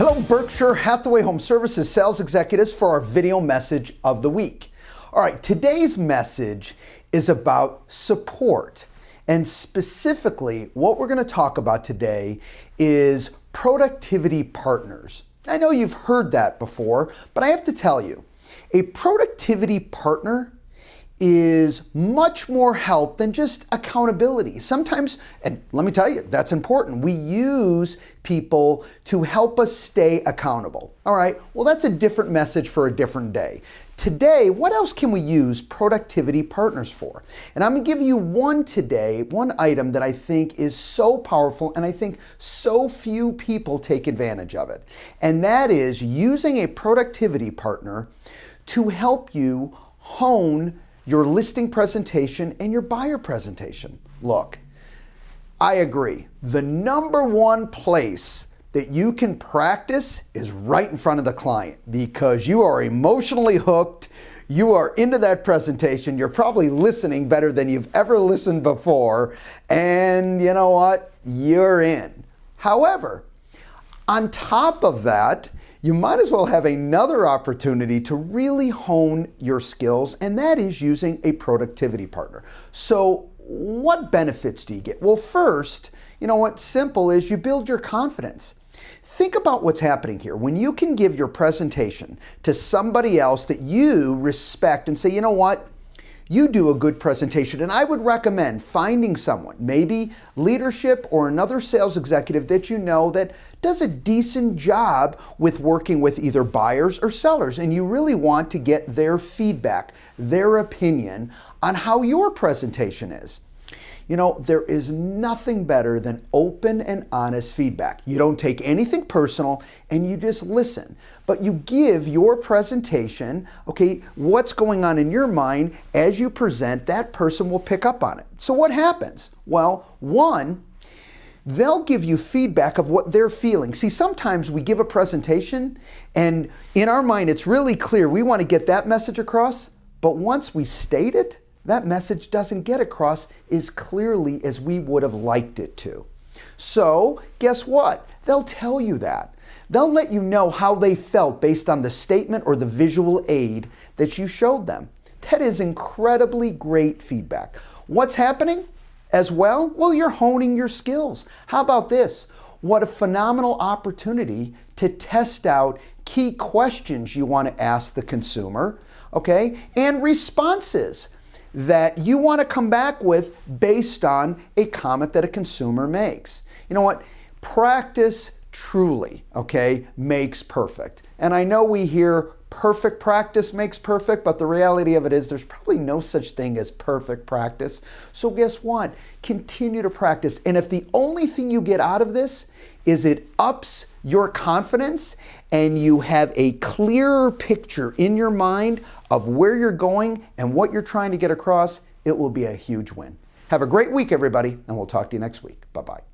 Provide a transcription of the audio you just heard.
Hello, Berkshire Hathaway Home Services sales executives, for our video message of the week. All right, today's message is about support. And specifically, what we're going to talk about today is productivity partners. I know you've heard that before, but I have to tell you, a productivity partner is much more help than just accountability. Sometimes, and let me tell you, that's important. We use people to help us stay accountable. All right, well, that's a different message for a different day. Today, what else can we use productivity partners for? And I'm gonna give you one item that I think is so powerful and I think so few people take advantage of it. And that is using a productivity partner to help you hone your listing presentation and your buyer presentation. Look, I agree. The number one place that you can practice is right in front of the client because you are emotionally hooked. You are into that presentation. You're probably listening better than you've ever listened before. And you know what? You're in. However, on top of that, you might as well have another opportunity to really hone your skills, and that is using a productivity partner. So what benefits do you get? Well, first, you know what's simple is you build your confidence. Think about what's happening here. When you can give your presentation to somebody else that you respect and say, you know what? You do a good presentation, and I would recommend finding someone, maybe leadership or another sales executive that you know that does a decent job with working with either buyers or sellers, and you really want to get their feedback, their opinion on how your presentation is. You know, there is nothing better than open and honest feedback. You don't take anything personal and you just listen, but you give your presentation, okay, what's going on in your mind as you present, that person will pick up on it. So what happens? Well, one, they'll give you feedback of what they're feeling. See, sometimes we give a presentation and in our mind it's really clear we want to get that message across, but once we state it, that message doesn't get across as clearly as we would have liked it to. So guess what? They'll tell you that. They'll let you know how they felt based on the statement or the visual aid that you showed them. That is incredibly great feedback. What's happening as well? Well, you're honing your skills. How about this? What a phenomenal opportunity to test out key questions you want to ask the consumer, okay, and responses that you want to come back with based on a comment that a consumer makes. You know what? Practice truly, okay, makes perfect. And I know we hear perfect practice makes perfect, but the reality of it is there's probably no such thing as perfect practice. So guess what? Continue to practice. And if the only thing you get out of this is it ups your confidence and you have a clearer picture in your mind of where you're going and what you're trying to get across, it will be a huge win. Have a great week, everybody, and we'll talk to you next week. Bye-bye.